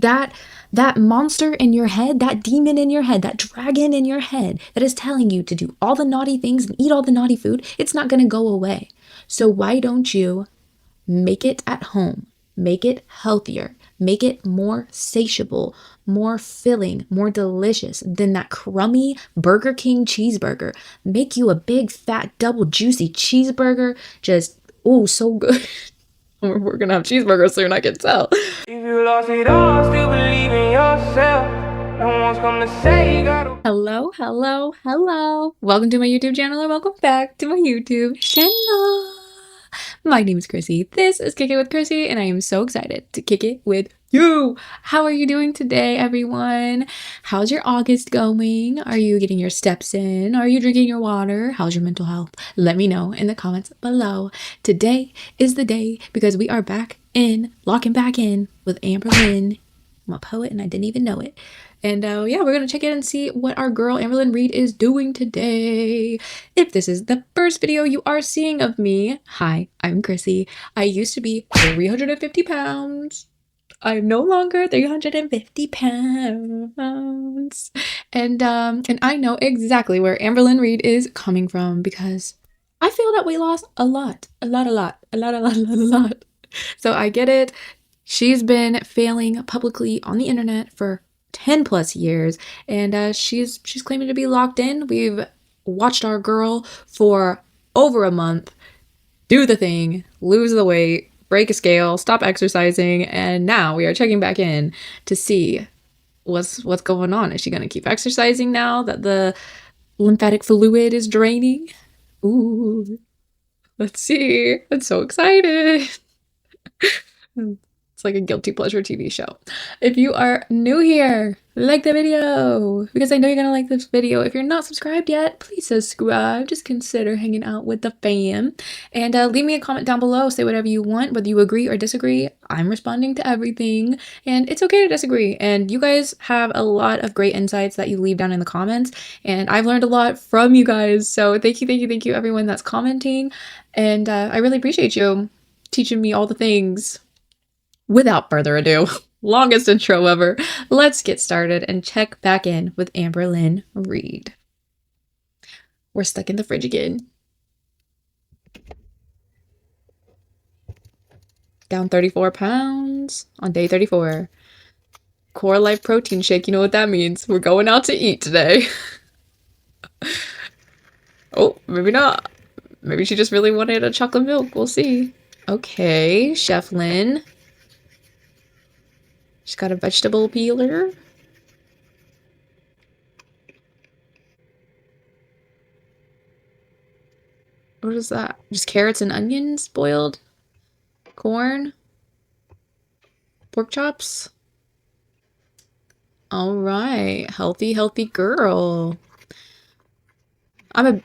That monster in your head, that demon in your head, that dragon in your head that is telling you to do all the naughty things and eat all the naughty food, it's not going to go away. So why don't you make it at home? Make it healthier. Make it more satiable, more filling, more delicious than that crummy Burger King cheeseburger. Make you a big, fat, double juicy cheeseburger. Just, oh, so good. We're going to have cheeseburgers soon, I can tell. If you lost it all, still believe in yourself. No one's come to say you gotta. Hello. Welcome to my YouTube channel, or welcome back to my YouTube channel. My name is Chrissy. This is Kick It with Chrissy, and I am so excited to kick it with you. How are you doing today, everyone? How's your August going? Are you getting your steps in? Are you drinking your water? How's your mental health? Let me know in the comments below. Today is the day because we are locking back in with Amberlynn. I'm a poet and I didn't even know it. And yeah, we're going to check in and see what our girl Amberlynn Reid is doing today. If this is the first video you are seeing of me, hi, I'm Chrissy. I used to be 350 pounds. I'm no longer 350 pounds. And I know exactly where Amberlynn Reid is coming from because I feel that weight loss a lot. So I get it. She's been failing publicly on the internet for 10 plus years, and she's claiming to be locked in. We've watched our girl for over a month do the thing, lose the weight, break a scale, stop exercising, and now we are checking back in to see what's going on. Is she going to keep exercising now that the lymphatic fluid is draining? Ooh, let's see. I'm so excited. It's like a guilty pleasure TV show. If you are new here, like the video because I know you're gonna like this video. If you're not subscribed yet, please subscribe. Just consider hanging out with the fam, and leave me a comment down below. Say whatever you want, whether you agree or disagree. I'm responding to everything, and it's okay to disagree. And you guys have a lot of great insights that you leave down in the comments, and I've learned a lot from you guys. So thank you everyone that's commenting, and I really appreciate you teaching me all the things. Without further ado, longest intro ever, let's get started and check back in with Amberlynn Reid. We're stuck in the fridge again. Down 34 pounds on day 34. Core Life protein shake, you know what that means. We're going out to eat today. Oh, maybe not. Maybe she just really wanted a chocolate milk. We'll see. Okay, Chef Lynn. She's got a vegetable peeler. What is that? Just carrots and onions boiled? Corn? Pork chops? All right. Healthy girl. I'm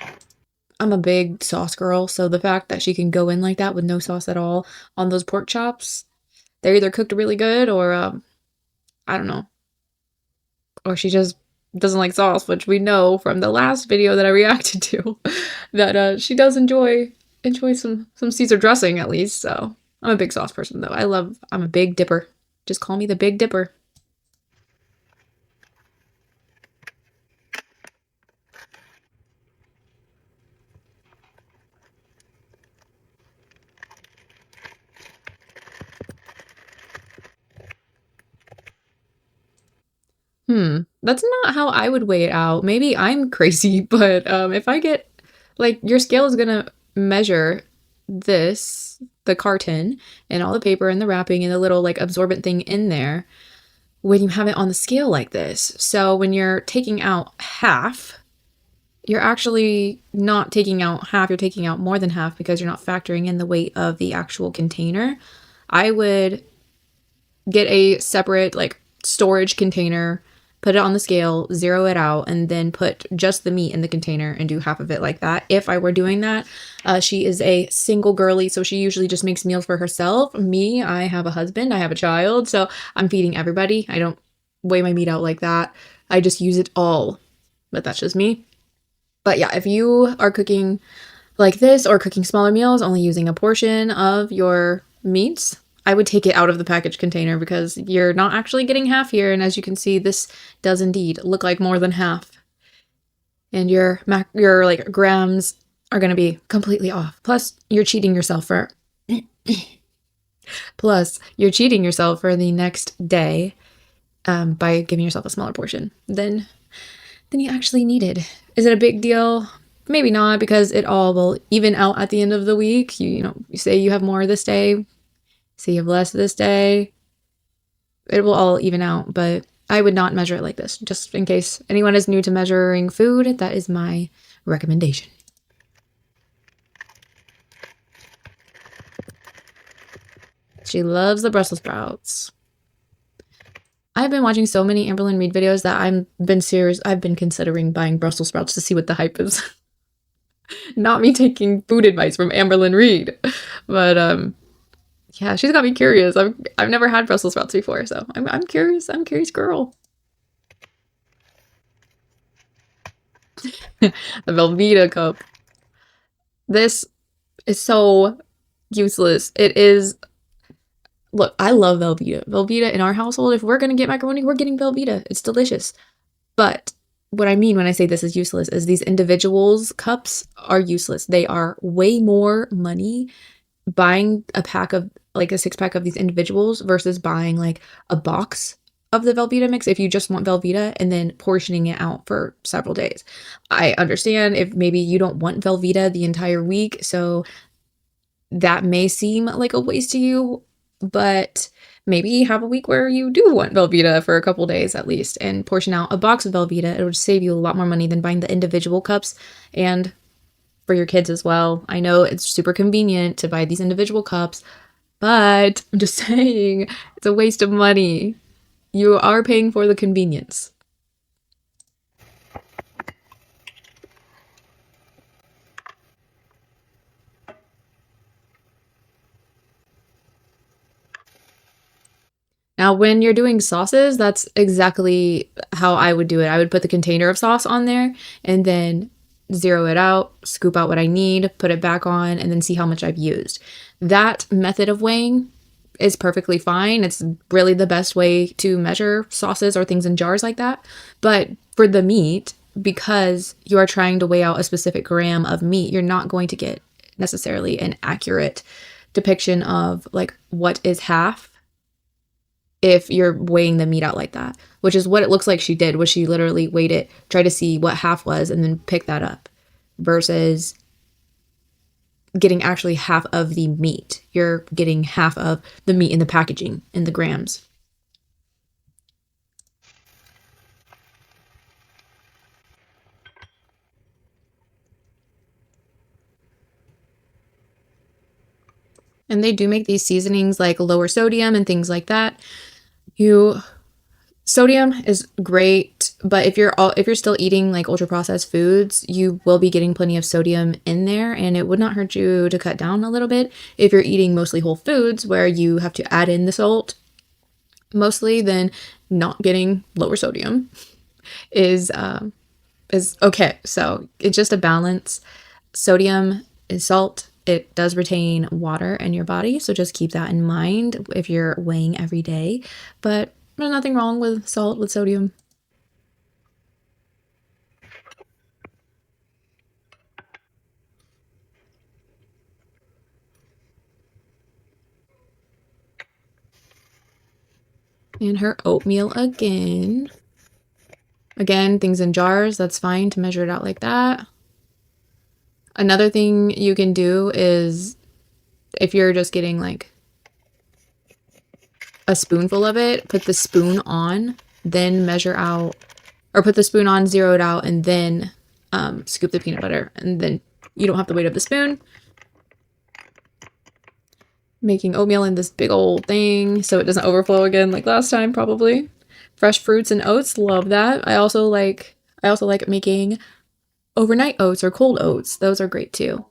a big sauce girl, so the fact that she can go in like that with no sauce at all on those pork chops, they're either cooked really good or I don't know. Or she just doesn't like sauce, which we know from the last video that I reacted to that she does enjoy some Caesar dressing at least. So I'm a big sauce person though. I'm a big dipper. Just call me the Big Dipper. That's not how I would weigh it out. Maybe I'm crazy, but if I get, like, your scale is gonna measure this, the carton, and all the paper and the wrapping and the little, like, absorbent thing in there when you have it on the scale like this. So when you're taking out half, you're actually not taking out half, you're taking out more than half because you're not factoring in the weight of the actual container. I would get a separate, like, storage container, put it on the scale, zero it out, and then put just the meat in the container and do half of it like that. If I were doing that, she is a single girly, so she usually just makes meals for herself. Me, I have a husband, I have a child, so I'm feeding everybody. I don't weigh my meat out like that. I just use it all, but that's just me. But yeah, if you are cooking like this or cooking smaller meals, only using a portion of your meats, I would take it out of the package container because you're not actually getting half here. And as you can see, this does indeed look like more than half. And your like grams are going to be completely off. Plus, you're cheating yourself for the next day by giving yourself a smaller portion than you actually needed. Is it a big deal? Maybe not, because it all will even out at the end of the week. You say you have more this day, say you have less this day. It will all even out, but I would not measure it like this. Just in case anyone is new to measuring food, that is my recommendation. She loves the Brussels sprouts. I've been watching so many Amberlynn Reid videos that I've been considering buying Brussels sprouts to see what the hype is. Not me taking food advice from Amberlynn Reid. But yeah, she's got me curious. I've never had Brussels sprouts before, so I'm curious. I'm a curious girl. The Velveeta cup. This is so useless. It is. Look, I love Velveeta. Velveeta in our household, if we're gonna get macaroni, we're getting Velveeta. It's delicious. But what I mean when I say this is useless is these individuals cups are useless. They are way more money buying a pack of like a 6-pack of these individuals versus buying like a box of the Velveeta mix if you just want Velveeta and then portioning it out for several days. I understand if maybe you don't want Velveeta the entire week, so that may seem like a waste to you, but maybe have a week where you do want Velveeta for a couple days at least and portion out a box of Velveeta. It would save you a lot more money than buying the individual cups, and for your kids as well. I know it's super convenient to buy these individual cups, but I'm just saying it's a waste of money. You are paying for the convenience. Now, when you're doing sauces, that's exactly how I would do it. I would put the container of sauce on there and then zero it out, scoop out what I need, put it back on, and then see how much I've used. That method of weighing is perfectly fine. It's really the best way to measure sauces or things in jars like that. But for the meat, because you are trying to weigh out a specific gram of meat, you're not going to get necessarily an accurate depiction of like what is half if you're weighing the meat out like that, which is what it looks like she did, was she literally weighed it, tried to see what half was, and then pick that up, versus getting actually half of the meat. You're getting half of the meat in the packaging, in the grams. And they do make these seasonings like lower sodium and things like that. Sodium is great, but if you're still eating like ultra processed foods, you will be getting plenty of sodium in there, and it would not hurt you to cut down a little bit if you're eating mostly whole foods where you have to add in the salt mostly. Then not getting lower sodium is okay. So it's just a balance. Sodium is salt. It does retain water in your body, so just keep that in mind if you're weighing every day. But there's nothing wrong with salt with sodium. And her oatmeal again. Again, things in jars, that's fine to measure it out like that. Another thing you can do is if you're just getting like a spoonful of it, put the spoon on, then measure out, or put the spoon on, zero it out, and then scoop the peanut butter. And then you don't have to weight up the spoon. Making oatmeal in this big old thing so it doesn't overflow again like last time, probably. Fresh fruits and oats, love that. I also like making overnight oats or cold oats. Those are great too.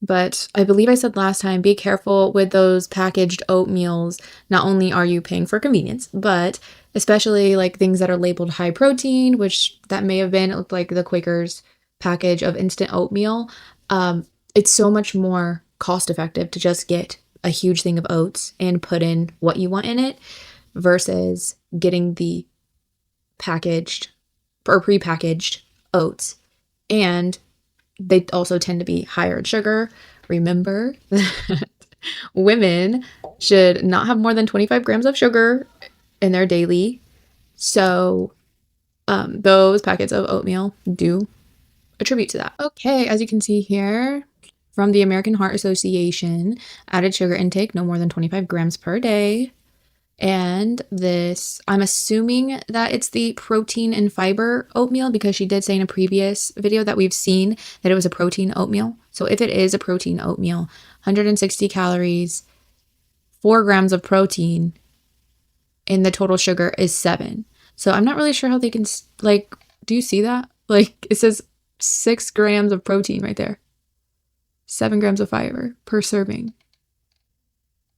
But I believe I said last time, be careful with those packaged oatmeals. Not only are you paying for convenience, but especially like things that are labeled high protein, which that may have been, it looked like the Quaker's package of instant oatmeal. It's so much more cost effective to just get a huge thing of oats and put in what you want in it versus getting the packaged or prepackaged oats. And they also tend to be higher in sugar. Remember that women should not have more than 25 grams of sugar in their daily. So those packets of oatmeal do attribute to that. Okay, as you can see here from the American Heart Association, added sugar intake no more than 25 grams per day. And this, I'm assuming that it's the protein and fiber oatmeal because she did say in a previous video that we've seen that it was a protein oatmeal. So if it is a protein oatmeal, 160 calories, 4 grams of protein, and the total sugar is 7. So I'm not really sure how they can, like, do you see that? Like, it says 6 grams of protein right there. 7 grams of fiber per serving.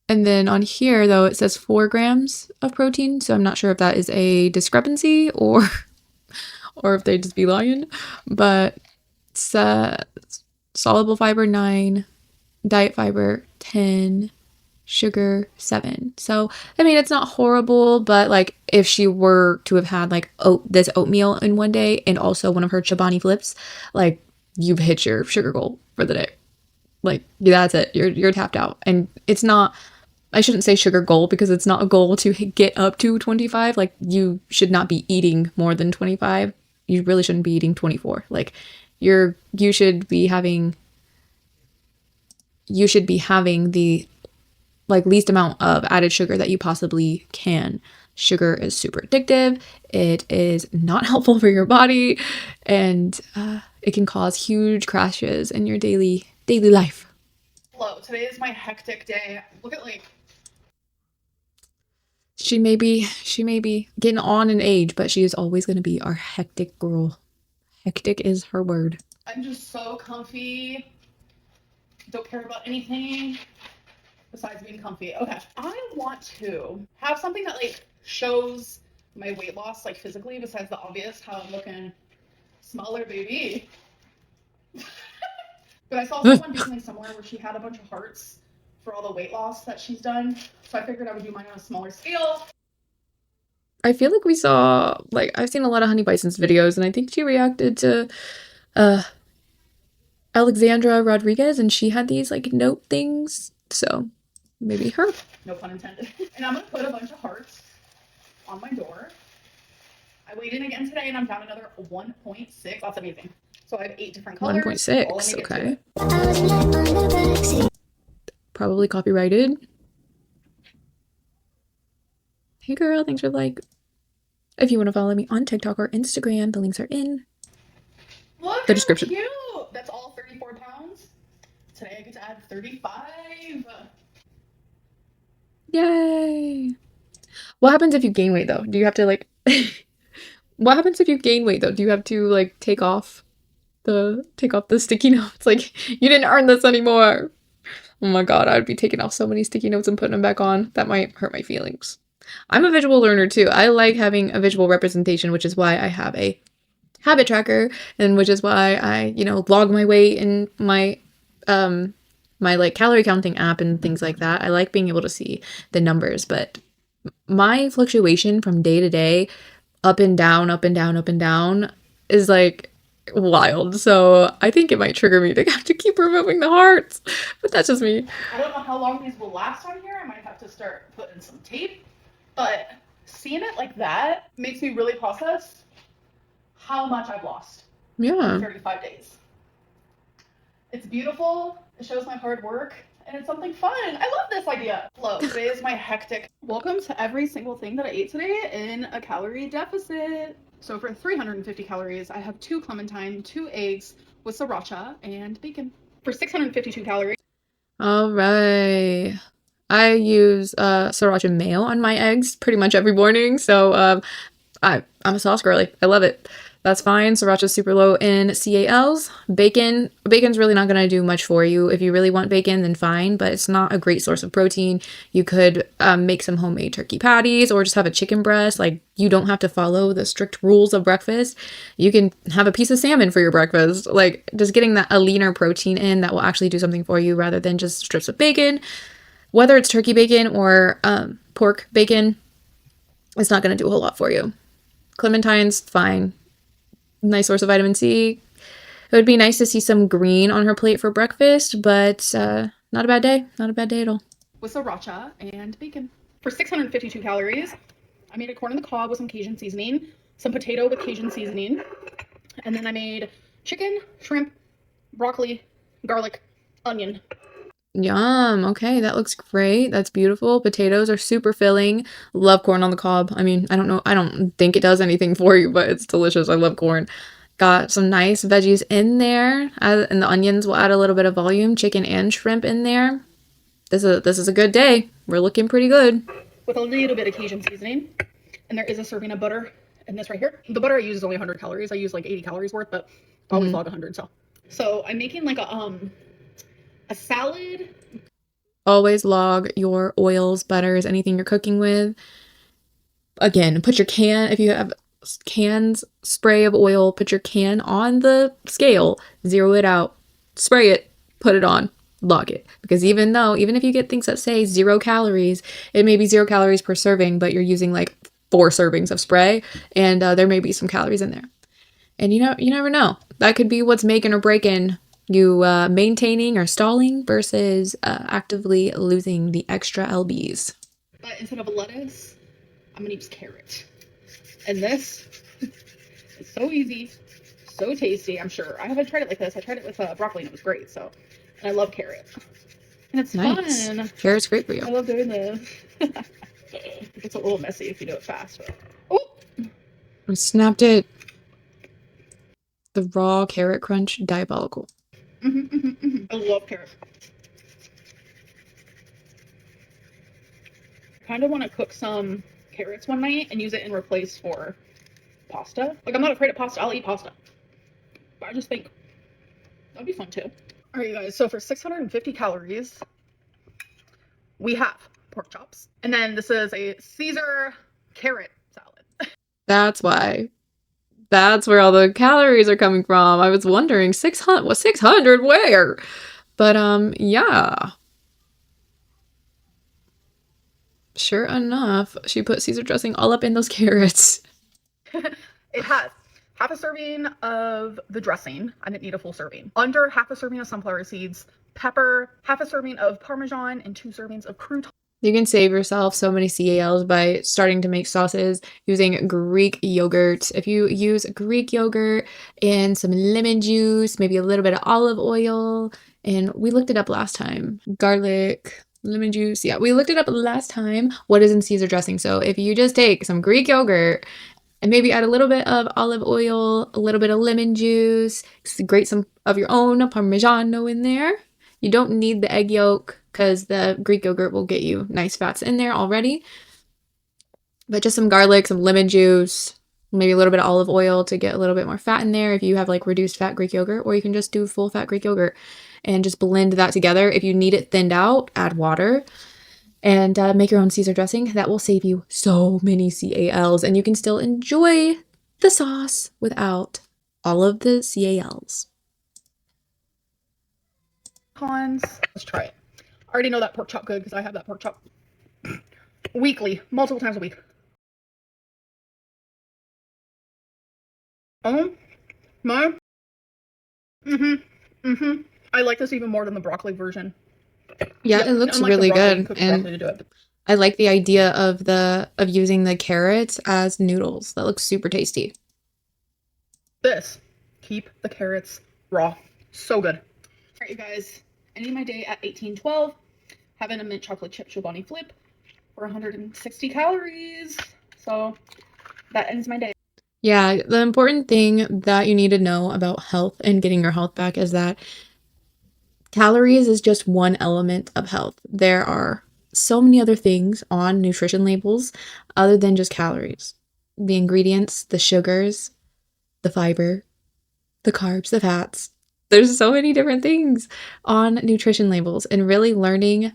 And then on here, though, it says 4 grams of protein. So I'm not sure if that is a discrepancy or if they just be lying. But soluble fiber 9, diet fiber 10, sugar 7. So, I mean, it's not horrible, but like if she were to have had like this oatmeal in one day and also one of her Chobani flips, like you've hit your sugar goal for the day. Like that's it. You're tapped out. And it's not, I shouldn't say sugar goal because it's not a goal to get up to 25. Like you should not be eating more than 25. You really shouldn't be eating 24. Like you should be having the like least amount of added sugar that you possibly can. Sugar is super addictive. It is not helpful for your body, and it can cause huge crashes in your daily life. Hello, today is my hectic day. Look at like she may be getting on in age, but she is always going to be our hectic girl. Hectic is her word. I'm just so comfy. Don't care about anything besides being comfy. Okay, I want to have something that like shows my weight loss like physically besides the obvious how I'm looking smaller, baby. But I saw someone do something similar where she had a bunch of hearts for all the weight loss that she's done. So I figured I would do mine on a smaller scale. I feel like we saw, like, I've seen a lot of Honey Bison's videos, and I think she reacted to Alexandra Rodriguez, and she had these, like, note things. So, maybe her. No pun intended. And I'm going to put a bunch of hearts on my door. I weighed in again today, and I'm down another 1.6. That's amazing. So I have 8 different colors. 1.6, okay. Probably copyrighted. Hey girl, thanks for like. If you want to follow me on TikTok or Instagram, the links are in the description. Cute. That's all 34 pounds. Today I get to add 35. Yay. What happens if you gain weight though? Do you have to like what happens if you gain weight though? Do you have to like take off the sticky notes? Like you didn't earn this anymore. Oh my god, I would be taking off so many sticky notes and putting them back on. That might hurt my feelings. I'm a visual learner too. I like having a visual representation, which is why I have a habit tracker and which is why I, log my weight in my my like calorie counting app and things like that. I like being able to see the numbers, but my fluctuation from day to day, up and down, up and down, up and down is like wild. So I think it might trigger me to have to keep removing the hearts, but that's just me. I don't know how long these will last on here. I might have to start putting some tape, but seeing it like that makes me really process how much I've lost. Yeah. In 35 days. It's beautiful. It shows my hard work. And it's something fun. I love this idea. Hello, today is my hectic. Welcome to every single thing that I ate today in a calorie deficit. So for 350 calories, I have 2 clementine, 2 eggs with sriracha and bacon. For 652 calories. All right. I use sriracha mayo on my eggs pretty much every morning. So I'm a sauce girly. I love it. That's fine. Sriracha's super low in CALs. Bacon's really not going to do much for you. If you really want bacon, then fine, but it's not a great source of protein. You could make some homemade turkey patties or just have a chicken breast. Like, you don't have to follow the strict rules of breakfast. You can have a piece of salmon for your breakfast. Like, just getting a leaner protein in that will actually do something for you rather than just strips of bacon. whether it's turkey bacon or pork bacon, it's not going to do a whole lot for you. Clementine's fine. Nice source of vitamin C. It would be nice to see some green on her plate for breakfast, but not a bad day. Not a bad day at all. With sriracha and bacon. For 652 calories, I made a corn on the cob with some Cajun seasoning, some potato with Cajun seasoning, and then I made chicken, shrimp, broccoli, garlic, onion. Yum. Okay, that looks great. That's beautiful. Potatoes are super filling. Love corn on the cob. I mean, I don't know. I don't think it does anything for you, but it's delicious. I love corn. Got some nice veggies in there, and the onions will add a little bit of volume. Chicken and shrimp in there. This is a good day. We're looking pretty good. With a little bit of Cajun seasoning, and there is a serving of butter in this right here. The butter I use is only 100 calories. I use like 80 calories worth, but I always log 100. So I'm making like a salad. Always log your oils, butters, anything you're cooking with. Again, put your can, if you have cans, spray of oil, put your can on the scale, zero it out, spray it, put it on, log it. Because even if you get things that say 0 calories, it may be 0 calories per serving, but you're using like 4 servings of spray, and there may be some calories in there. And you never know. That could be what's making or breaking you maintaining or stalling versus actively losing the extra lbs. But instead of lettuce, I'm gonna use carrot. And this is so easy, so tasty. I'm sure I haven't tried it like this. I tried it with broccoli and it was great. So, and I love carrot, and it's Nice. fun. Carrot's great for you. I love doing this. It's a little messy if you do it fast. But... oh, I snapped it. The raw carrot crunch, diabolical. I love carrot. I kind of want to cook some carrots one night and use it in replace for pasta. Like, I'm not afraid of pasta. I'll eat pasta. But I just think that'd be fun too. All right, you guys. So for 650 calories, we have pork chops. And then this is a Caesar carrot salad. That's why. That's where all the calories are coming from. I was wondering 600, what 600 where? But yeah. Sure enough, she put Caesar dressing all up in those carrots. It has half a serving of the dressing. I didn't need a full serving. Under half a serving of sunflower seeds, pepper, half a serving of Parmesan, and 2 servings of croutons. You can save yourself so many CALs by starting to make sauces using Greek yogurt. If you use Greek yogurt and some lemon juice, maybe a little bit of olive oil, and we looked it up last time. Garlic, lemon juice. Yeah, we looked it up last time. What is in Caesar dressing? So if you just take some Greek yogurt and maybe add a little bit of olive oil, a little bit of lemon juice, grate some of your own Parmigiano in there. You don't need the egg yolk because the Greek yogurt will get you nice fats in there already. But just some garlic, some lemon juice, maybe a little bit of olive oil to get a little bit more fat in there if you have like reduced fat Greek yogurt, or you can just do full fat Greek yogurt and just blend that together. If you need it thinned out, add water and make your own Caesar dressing. That will save you so many CALs, and you can still enjoy the sauce without all of the CALs. Let's try it. I already know that pork chop good because I have that pork chop weekly, multiple times a week. My. I like this even more than the broccoli version. Yeah, it looks really good, and I like the idea of using the carrots as noodles. That looks super tasty. This, keep the carrots raw. So good. All right, you guys. Ending my day at 1812, having a mint chocolate chip Chobani flip for 160 calories. So that ends my day. Yeah, the important thing that you need to know about health and getting your health back is that calories is just one element of health. There are so many other things on nutrition labels other than just calories. The ingredients, the sugars, the fiber, the carbs, the fats. There's so many different things on nutrition labels, and really learning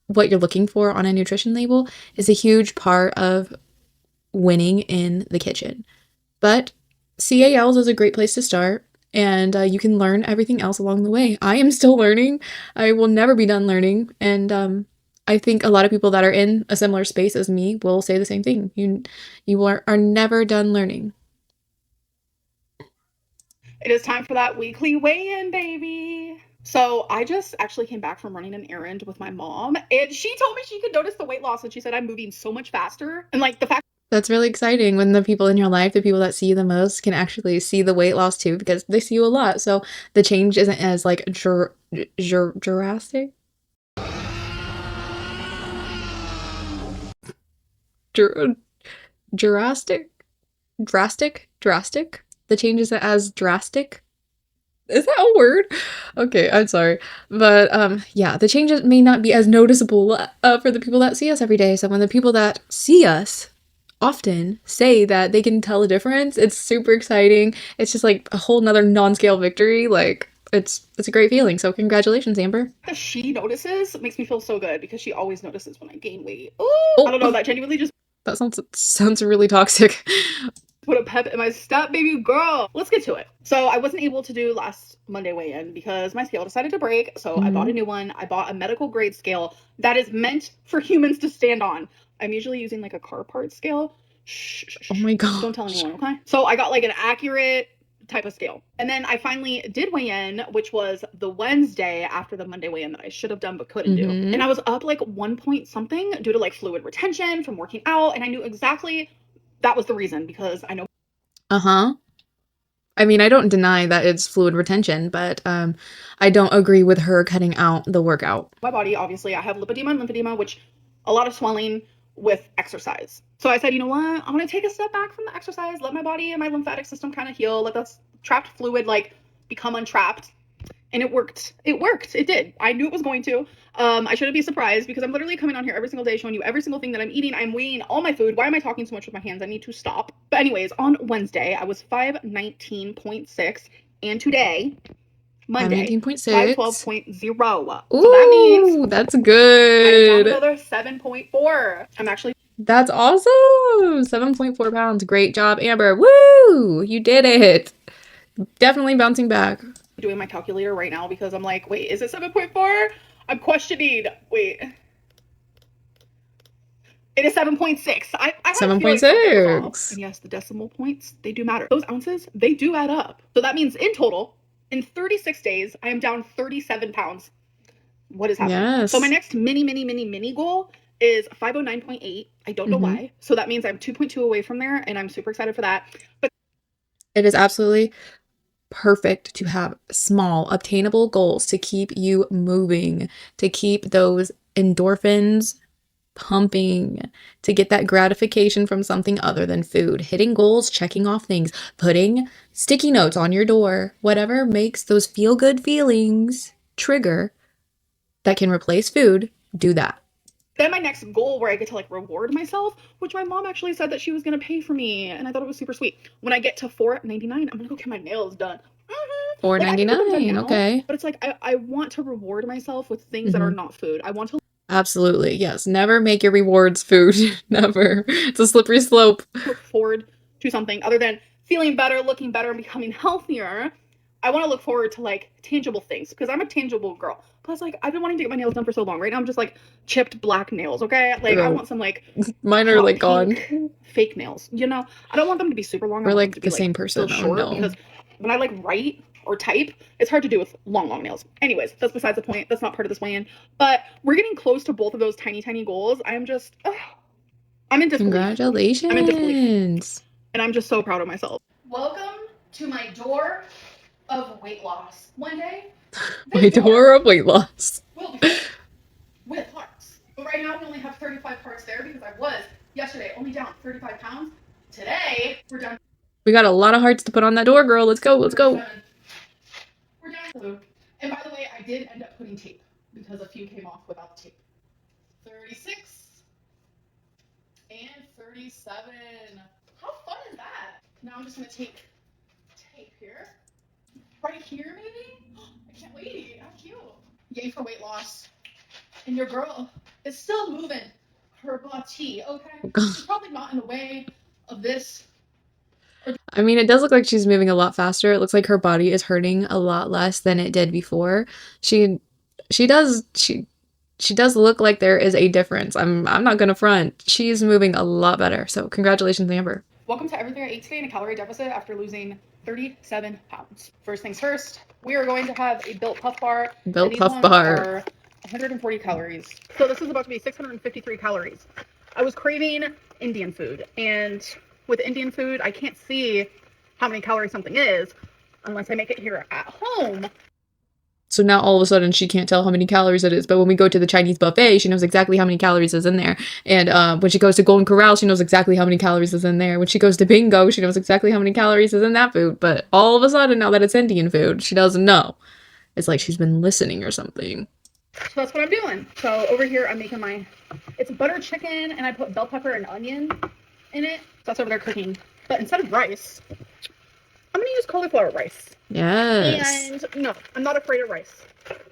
what you're looking for on a nutrition label is a huge part of winning in the kitchen. But CALs is a great place to start, and you can learn everything else along the way. I am still learning. I will never be done learning, and I think a lot of people that are in a similar space as me will say the same thing. You are never done learning. It is time for that weekly weigh-in, baby. So I just actually came back from running an errand with my mom, and she told me she could notice the weight loss, and she said I'm moving so much faster. And like the fact That's really exciting when the people in your life, the people that see you the most, can actually see the weight loss too, because they see you a lot. So the change isn't as like drastic. Dr- drastic, drastic. The change isn't as drastic. Is that a word? Okay, I'm sorry. But yeah, the changes may not be as noticeable for the people that see us every day. So when the people that see us often say that they can tell a difference, it's super exciting. It's just like a whole nother non-scale victory. Like it's a great feeling. So congratulations, Amber. that she notices makes me feel so good because she always notices when I gain weight. Ooh, I Oh, don't know, that genuinely just that sounds really toxic. put a pep in my step, baby girl. Let's get to it. So I wasn't able to do last Monday weigh-in because my scale decided to break. So I bought a new one. I bought a medical grade scale that is meant for humans to stand on. I'm usually using like a car part scale. Shh, Oh my don't tell gosh. anyone, okay? So I got like an accurate type of scale. And then I finally did weigh in, which was the Wednesday after the Monday weigh in that I should have done but couldn't do. And I was up like 1 point something due to like fluid retention from working out. And I knew exactly that was the reason because I know. Uh-huh. I mean, I don't deny that it's fluid retention, but I don't agree with her cutting out the workout. My body, obviously, I have lipedema and lymphedema, which a lot of swelling with exercise. So I said, you know what? I'm gonna take a step back from the exercise, let my body and my lymphatic system kind of heal, let that trapped fluid like become untrapped. And it worked. It worked. It did. I knew it was going to. I shouldn't be surprised because I'm literally coming on here every single day showing you every single thing that I'm eating. I'm weighing all my food. Why am I talking so much with my hands? I need to stop. But anyways, on Wednesday, I was 519.6, and today, Monday, 519.6. 512.0. So that means Ooh, that's I am down good. another 7.4. I'm actually That's awesome. 7.4 pounds. Great job, Amber. Woo! You did it. Definitely bouncing back. doing my calculator right now because I'm like, wait, is it 7.4? I'm questioning. Wait. It is 7.6. I had a feeling something was off. 7.6. And yes, the decimal points, they do matter. Those ounces, they do add up. So that means in total, in 36 days, I am down 37 pounds. What is happening? Yes. So my next mini goal is 509.8. I don't know why. So that means I'm 2.2 away from there, and I'm super excited for that. But it is absolutely perfect to have small, obtainable goals to keep you moving, to keep those endorphins pumping, to get that gratification from something other than food. Hitting goals, checking off things, putting sticky notes on your door, whatever makes those feel good feelings trigger that can replace food, do that. then my next goal where I get to like reward myself, which my mom actually said that she was gonna pay for me, and I thought it was super sweet. When I get to $4.99, I'm gonna go get my nails done. Like I can get them done 4.99. now, Okay. but it's like I want to reward myself with things that are not food. I want to Absolutely. Yes. Never make your rewards food. Never. It's a slippery slope. look forward to something other than feeling better, looking better, and becoming healthier. I want to look forward to like tangible things because I'm a tangible girl. Plus, like I've been wanting to get my nails done for so long. Right now, I'm just like chipped black nails. Okay, like I Girl, want some like mine are hot like pink gone. fake nails. You know, I don't want them to be super long. I We're want them to like be the like same still person. Oh short no. because when I like write or type, it's hard to do with long nails. Anyways, that's besides the point. That's not part of this weigh-in. But we're getting close to both of those tiny goals. I'm just, I'm in disbelief. I'm in disbelief. Congratulations. And I'm just so proud of myself. Welcome to my door of weight loss. One day, My door of weight loss. will be filled with hearts. But right now, we only have 35 hearts there because I was yesterday only down 35 pounds. Today, we're down. We got a lot of hearts to put on that door, girl. Let's go. Let's go. We're down. And by the way, I did end up putting tape because a few came off without the tape. 36 and 37. How fun is that? Now I'm just gonna take tape here. Right here, maybe? I can't wait. How cute. Yay for weight loss. And your girl is still moving her body, okay? She's probably not in the way of this. I mean, it does look like she's moving a lot faster. It looks like her body is hurting a lot less than it did before. She does, she does look like there is a difference. I'm not gonna front. She's moving a lot better. So congratulations, Amber. Welcome to everything I ate today in a calorie deficit after losing 37 pounds. First things first, we are going to have a Built Puff Bar. Built These Puff ones Bar. are 140 calories. So this is about to be 653 calories. I was craving Indian food, and with Indian food, I can't see how many calories something is unless I make it here at home. So now all of a sudden she can't tell how many calories it is. But when we go to the Chinese buffet, she knows exactly how many calories is in there. And when she goes to Golden Corral, she knows exactly how many calories is in there. When she goes to Bingo, she knows exactly how many calories is in that food. But all of a sudden, now that it's Indian food, she doesn't know. It's like she's been listening or something. So that's what I'm doing. So over here, I'm making it's butter chicken, and I put bell pepper and onion in it. So that's over there cooking. But instead of rice, I'm going to use cauliflower rice. Yes. And no, I'm not afraid of rice.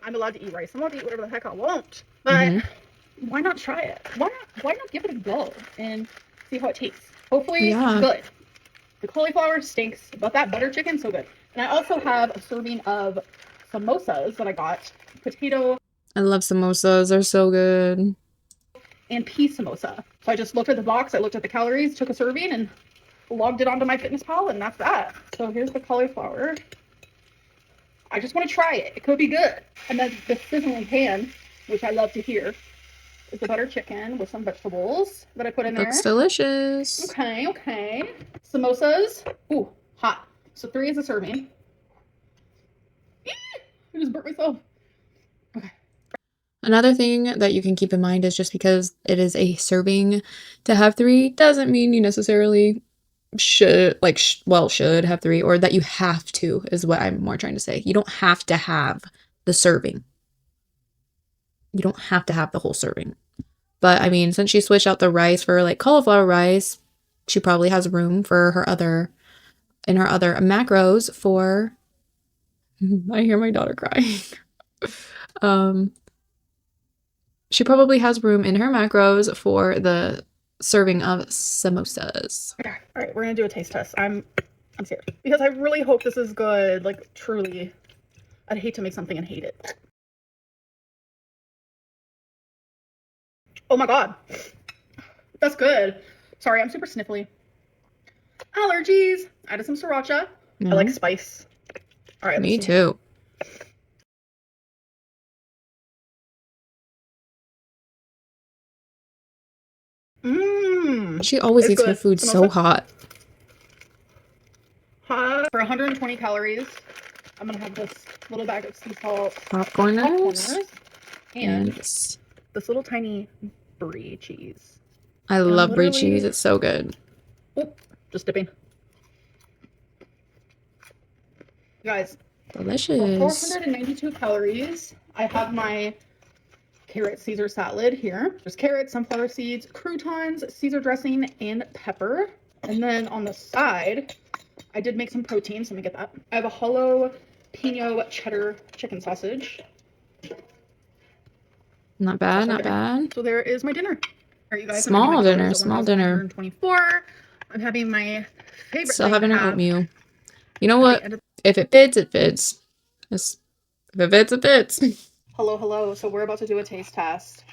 I'm allowed to eat rice. I'm allowed to eat whatever the heck I want. But why not try it? Why not give it a go and see how it tastes? Hopefully it's good. The cauliflower stinks, but that butter chicken, so good. And I also have a serving of samosas that I got. Potato. I love samosas. They're so good. And pea samosa. So I just looked at the box, I looked at the calories, took a serving, and logged it onto MyFitnessPal, and that's that. So here's the cauliflower. I just want to try it. It could be good. And then the sizzling pan, which I love to hear, is the butter chicken with some vegetables that I put in there. Looks delicious. Okay. Samosas. Ooh, hot. So 3 is a serving. I just burnt myself. Okay. Another thing that you can keep in mind is just because it is a serving to have 3 doesn't mean you necessarily should have 3, or that you have to, is what I'm more trying to say. You don't have to have the serving. You don't have to have the whole serving. But I mean, since she switched out the rice for like cauliflower rice, she probably has room for her other macros for I hear my daughter crying. She probably has room in her macros for the serving of samosas. Okay. All right, we're gonna do a taste test. I'm scared because I really hope this is good. Like truly, I'd hate to make something and hate it. Oh my god, that's good. Sorry, I'm super sniffly. Allergies. I added some sriracha. I like spice. All right. Me too. She always eats her food so hot. Hot. For 120 calories, I'm gonna have this little bag of sea salt popcorners and this little tiny brie cheese. I love brie cheese. It's so good. Oh, just dipping. Guys, delicious. 492 calories. I have my carrot Caesar salad here. There's carrots, sunflower seeds, croutons, Caesar dressing, and pepper. And then on the side, I did make some protein, so let me get that. I have a hollow Pinot cheddar chicken sausage. Not bad, not bad. So there is my dinner. Are you guys small dinner. 124. I'm having my favorite. Still having her oatmeal. You know what? If it fits, it fits. If it fits, it fits. Hello. So we're about to do a taste test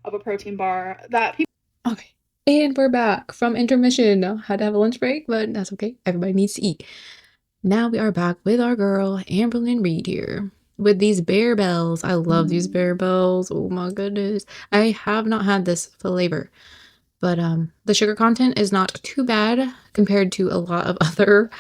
of a protein bar that people. Okay. And we're back from intermission. Had to have a lunch break, but that's okay. Everybody needs to eat. Now we are back with our girl, Amberlynn Reid here. With these Bear Bells. I love these Bear Bells. Oh my goodness. I have not had this flavor. But the sugar content is not too bad compared to a lot of other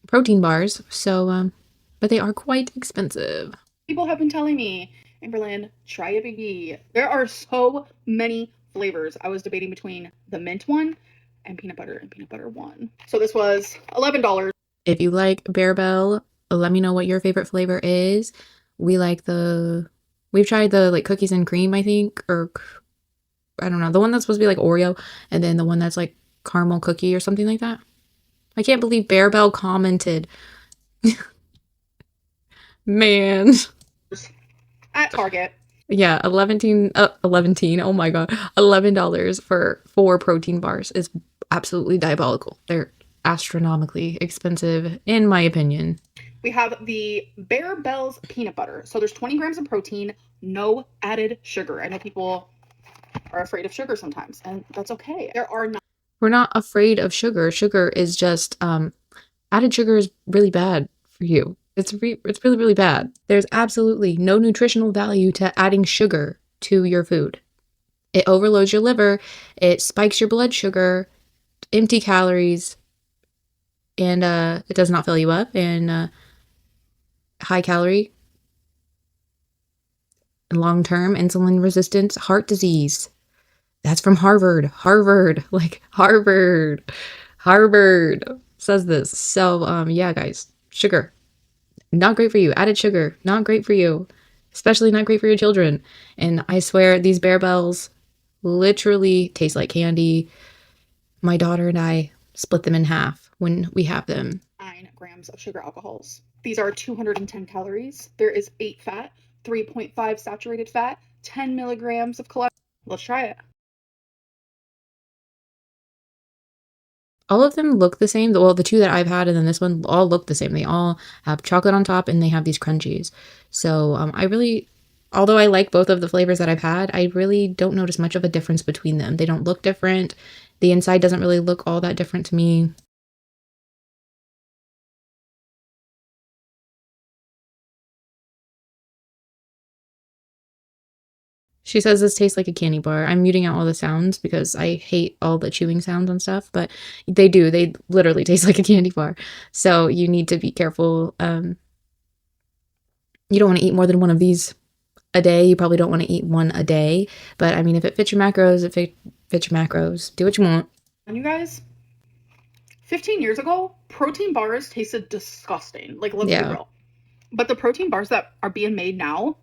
protein bars. So, but they are quite expensive. People have been telling me, Amberlynn, try a baby. There are so many flavors. I was debating between the mint one and peanut butter one. So this was $11. If you like Bear Bell, let me know what your favorite flavor is. We've tried the like cookies and cream, I think, or I don't know, the one that's supposed to be like Oreo, and then the one that's like caramel cookie or something like that. I can't believe Bear Bell commented. Man. At Target. Yeah, oh my god, $11 for 4 protein bars is absolutely diabolical. They're astronomically expensive, in my opinion. We have the Bear Bells peanut butter. So there's 20 grams of protein, no added sugar. I know people are afraid of sugar sometimes, and that's okay. There are not. We're not afraid of sugar. Sugar is just added sugar is really bad for you. It's really really bad. There's absolutely no nutritional value to adding sugar to your food. It overloads your liver, it spikes your blood sugar, empty calories, and it does not fill you up, and high calorie, long term insulin resistance, heart disease. That's from Harvard. Harvard says this. So yeah, guys, sugar, not great for you. Added sugar, not great for you, especially not great for your children. And I swear these Bear Bells literally taste like candy. My daughter and I split them in half when we have them. 9 grams of sugar alcohols. These are 210 calories. There is 8 fat, 3.5 saturated fat, 10 milligrams of cholesterol. Let's try it. All of them look the same. Well, the two that I've had and then this one all look the same. They all have chocolate on top and they have these crunchies. So although I like both of the flavors that I've had, I really don't notice much of a difference between them. They don't look different. The inside doesn't really look all that different to me. She says this tastes like a candy bar. I'm muting out all the sounds because I hate all the chewing sounds and stuff, but they do. They literally taste like a candy bar. So you need to be careful. You don't want to eat more than one of these a day. You probably don't want to eat one a day. But I mean, if it fits your macros, do what you want. And you guys, 15 years ago, protein bars tasted disgusting. Like, let's be real. But the protein bars that are being made now,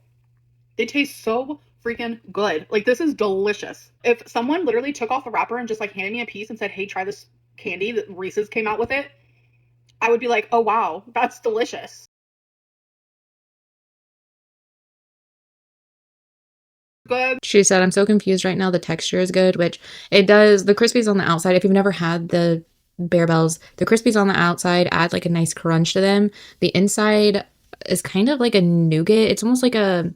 they taste so freaking good. Like, this is delicious. If someone literally took off the wrapper and just like handed me a piece and said, hey, try this candy that Reese's came out with it, I would be like, oh wow, that's delicious. Good. She said, I'm so confused right now. The texture is good, which it does. The crispies on the outside, if you've never had the Bear Bells, the crispies on the outside add like a nice crunch to them. The inside is kind of like a nougat. It's almost like a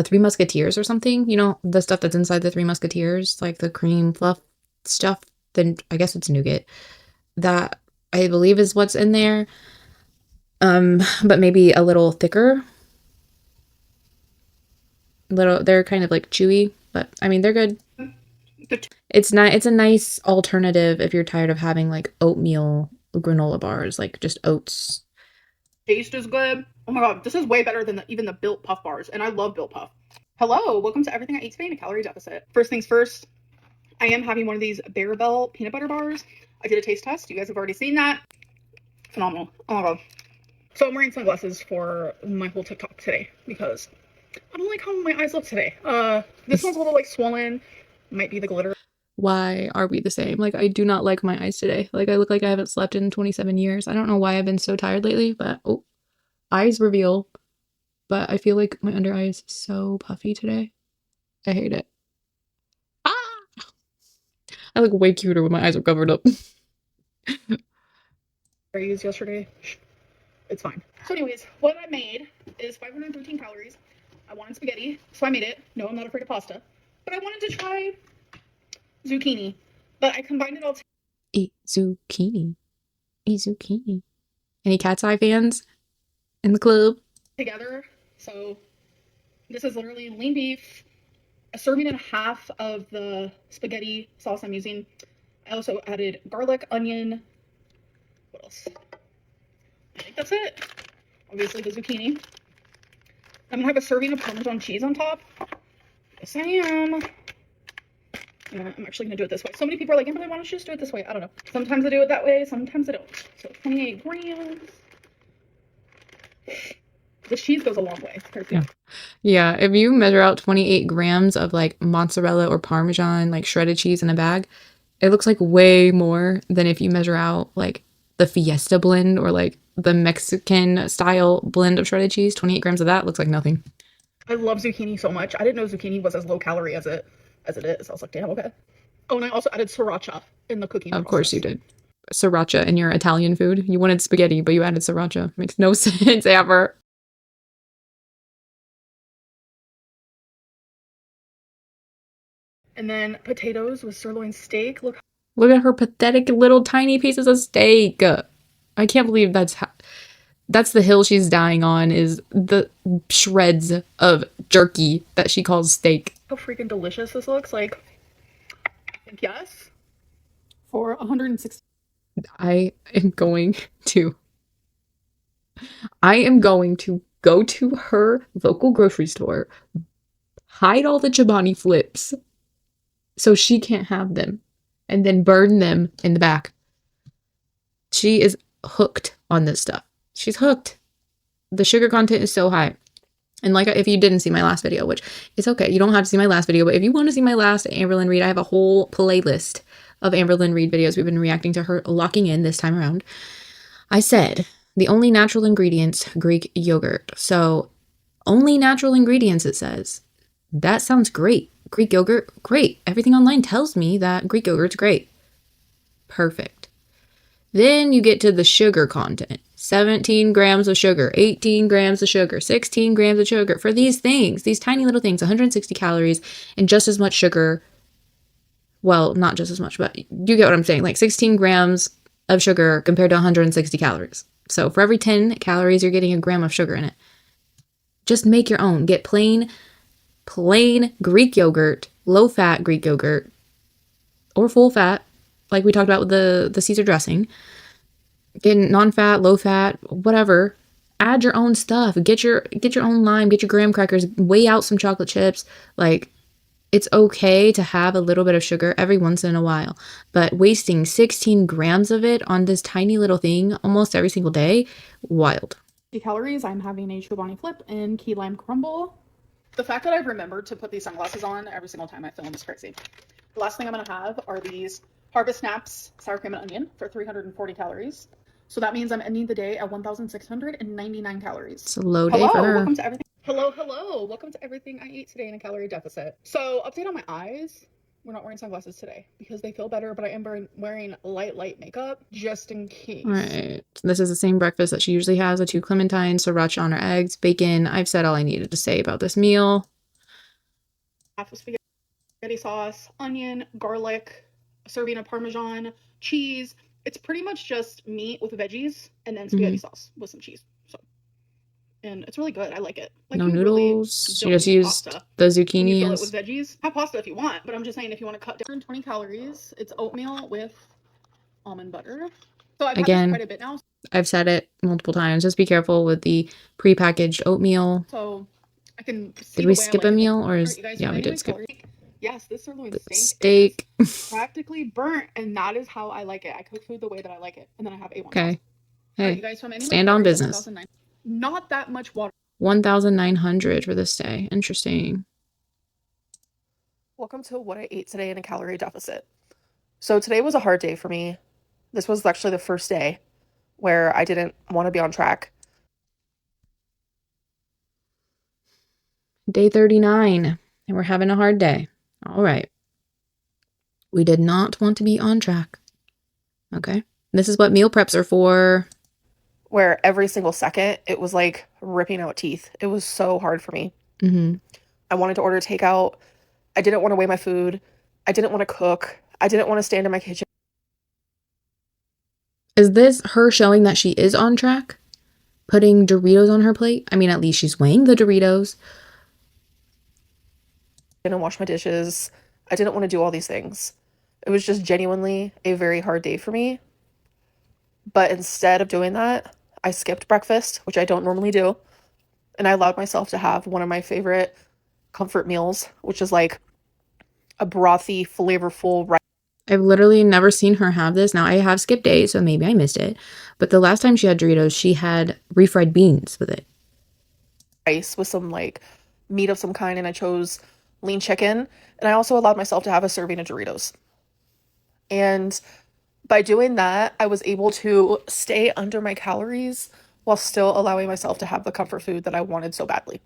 Three Musketeers or something. You know, the stuff that's inside the Three Musketeers, like the cream fluff stuff. Then I guess it's nougat. That I believe is what's in there. But maybe a little thicker. They're kind of like chewy, but I mean they're good. It's a nice alternative if you're tired of having like oatmeal granola bars, like just oats. Taste is good. Oh my god, this is way better than even the Built Puff bars, and I love Built Puff. Hello, welcome to Everything I Ate Today in a Calorie Deficit. First things first, I am having one of these Bear Bell peanut butter bars. I did a taste test. You guys have already seen that. Phenomenal. Oh my god. So I'm wearing sunglasses for my whole TikTok today because I don't like how my eyes look today. This one's a little like swollen. Might be the glitter. Why are we the same? Like, I do not like my eyes today. Like, I look like I haven't slept in 27 years. I don't know why I've been so tired lately, but eyes reveal. But I feel like my under eye is so puffy today. I hate it. Ah! I look way cuter when my eyes are covered up. I used yesterday. It's fine. So anyways, what I made is 513 calories. I wanted spaghetti, so I made it. No, I'm not afraid of pasta. But I wanted to try zucchini. But I combined it all Eat zucchini. Eat zucchini. Any Cat's Eye fans in the club? together. So this is literally lean beef, a serving and a half of the spaghetti sauce I'm using. I also added garlic, onion. What else? I think that's it. Obviously the zucchini. I'm gonna have a serving of Parmesan cheese on top. Yes, I am. I'm actually gonna do it this way. So many people are like, Amberlynn, why don't you just do it this way? I don't know. Sometimes I do it that way, sometimes I don't. So 28 grams. The cheese goes a long way. Yeah, if you measure out 28 grams of like mozzarella or Parmesan, like shredded cheese in a bag, it looks like way more than if you measure out like the Fiesta blend or like the Mexican style blend of shredded cheese. 28 grams of that looks like nothing. I love zucchini so much. I didn't know zucchini was as low calorie as it is. I was like, damn, okay. Oh, and I also added sriracha in the cooking process. Of course you did. sriracha in your Italian food. You wanted spaghetti, but you added sriracha. Makes no sense, Amber. And then potatoes with sirloin steak. Look Look at her pathetic little tiny pieces of steak. I can't believe that's the hill she's dying on, is the shreds of jerky that she calls steak. how freaking delicious this looks. Like, I think yes. For 160. I am going to go to her local grocery store, hide all the Chobani flips so she can't have them, and then burn them in the back. She is hooked on this stuff. She's hooked. The sugar content is so high. And like, if you didn't see my last video, which it's okay, you don't have to see my last video, but if you want to see my last Amberlynn Reid, I have a whole playlist of Amberlynn Reid videos. We've been reacting to her locking in this time around. I said the only natural ingredients, Greek yogurt. So only natural ingredients, it says. That sounds great. Greek yogurt, great. Everything online tells me that Greek yogurt's great. Perfect. Then you get to the sugar content. 17 grams of sugar, 18 grams of sugar, 16 grams of sugar for these things, these tiny little things, 160 calories and just as much sugar. Well, not just as much, but you get what I'm saying. Like 16 grams of sugar compared to 160 calories. So for every 10 calories, you're getting a gram of sugar in it. Just make your own. Get plain Greek yogurt, low-fat Greek yogurt, or full-fat, like we talked about with the Caesar dressing. Get non-fat, low-fat, whatever. Add your own stuff. Get your own lime. Get your graham crackers. Weigh out some chocolate chips. Like, it's okay to have a little bit of sugar every once in a while, but wasting 16 grams of it on this tiny little thing almost every single day, wild. Calories. I'm having a Chobani flip and key lime crumble. The fact that I've remembered to put these sunglasses on every single time I film is crazy. The last thing I'm going to have are these Harvest Snaps sour cream and onion for 340 calories. So that means I'm ending the day at 1,699 calories. It's a low day for her. Welcome to everything. Hello. Welcome to everything I ate today in a calorie deficit. So update on my eyes. We're not wearing sunglasses today because they feel better, but I am wearing light makeup just in case. Right. This is the same breakfast that she usually has, with 2 clementines, sriracha on her eggs, bacon. I've said all I needed to say about this meal. Half of spaghetti sauce, onion, garlic, a serving of Parmesan, cheese. It's pretty much just meat with veggies and then spaghetti sauce with some cheese. So, and it's really good. I like it. Like, No you noodles. really She just need used pasta the when you zucchini fill it and with veggies. Have pasta if you want, but I'm just saying if you want to cut down 20 calories, it's oatmeal with almond butter. So I've had this again, quite a bit now. I've said it multiple times. Just be careful with the prepackaged oatmeal. So I can see Did the we way skip I a like it. meal, or All is right, you guys, yeah, so we did anyway, skip calorie. Yes, this sirloin the steak steak. is practically burnt, and that is how I like it. I cook food the way that I like it, and then I have A1 sauce. Okay. All right, Hey, you guys, so I'm ending my stand on calories at business. 1,009. Not that much water. 1,900 for this day. Interesting. Welcome to what I ate today in a calorie deficit. So today was a hard day for me. This was actually the first day where I didn't want to be on track. Day 39, and we're having a hard day. All right. We did not want to be on track. Okay. This is what meal preps are for. Where every single second it was like ripping out teeth. It was so hard for me. I wanted to order takeout. I didn't want to weigh my food. I didn't want to cook. I didn't want to stand in my kitchen. Is this her showing that she is on track? Putting Doritos on her plate? I mean, at least she's weighing the Doritos. I didn't wash my dishes. I didn't want to do all these things. It was just genuinely a very hard day for me. But instead of doing that, I skipped breakfast, which I don't normally do. And I allowed myself to have one of my favorite comfort meals, which is like a brothy, flavorful rice. I've literally never seen her have this. Now, I have skipped days, so maybe I missed it. But the last time she had Doritos, she had refried beans with it. Rice with some like meat of some kind, and I chose lean chicken. And I also allowed myself to have a serving of Doritos. And by doing that, I was able to stay under my calories while still allowing myself to have the comfort food that I wanted so badly.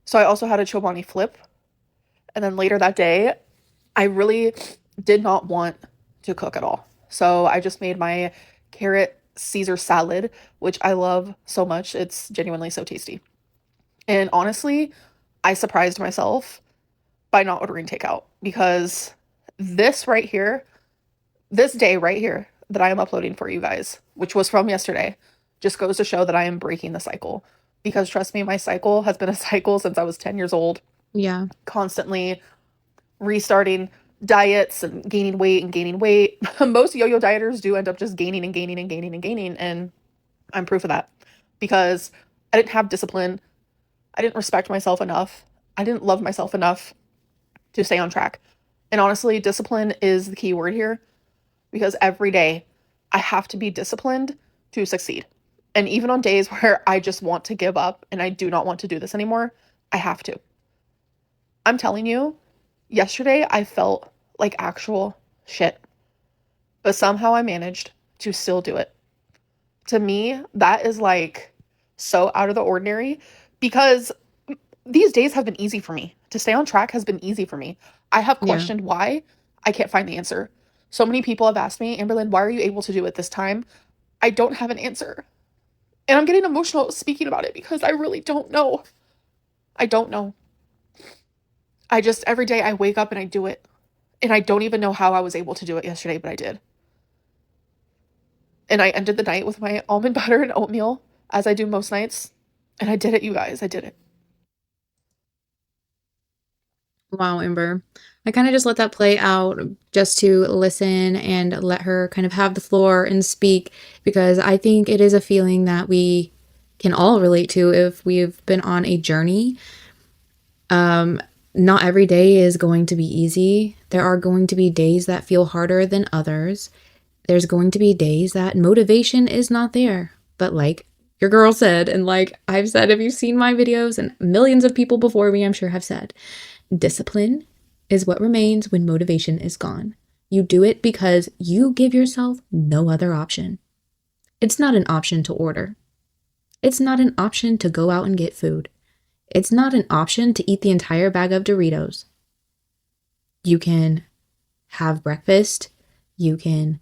So I also had a Chobani flip. And then later that day, I really did not want to cook at all. So I just made my carrot Caesar salad, which I love so much. It's genuinely so tasty. And honestly, I surprised myself by not ordering takeout because this right here, this day right here that I am uploading for you guys, which was from yesterday, just goes to show that I am breaking the cycle. Because trust me, my cycle has been a cycle since I was 10 years old, Yeah. constantly restarting diets and gaining weight and gaining weight. Most yo-yo dieters do end up just gaining and gaining and gaining and gaining, and I'm proof of that because I didn't have discipline. I didn't respect myself enough. I didn't love myself enough to stay on track. And honestly, discipline is the key word here because every day I have to be disciplined to succeed. And even on days where I just want to give up and I do not want to do this anymore, I have to. I'm telling you, yesterday I felt like actual shit, but somehow I managed to still do it. To me, that is like so out of the ordinary because these days have been easy for me. To stay on track has been easy for me. I have Yeah. questioned why. I can't find the answer. So many people have asked me, Amberlynn, why are you able to do it this time? I don't have an answer. And I'm getting emotional speaking about it because I really don't know. I don't know. I just, every day I wake up and I do it. And I don't even know how I was able to do it yesterday, but I did. And I ended the night with my almond butter and oatmeal, as I do most nights. And I did it, you guys. I did it. Wow, Ember. I kind of just let that play out just to listen and let her kind of have the floor and speak because I think it is a feeling that we can all relate to if we've been on a journey. Not every day is going to be easy. There are going to be days that feel harder than others. There's going to be days that motivation is not there. But like your girl said, and like I've said, if you've seen my videos and millions of people before me, I'm sure have said, discipline is what remains when motivation is gone. You do it because you give yourself no other option. It's not an option to order. It's not an option to go out and get food. It's not an option to eat the entire bag of Doritos. You can have breakfast. You can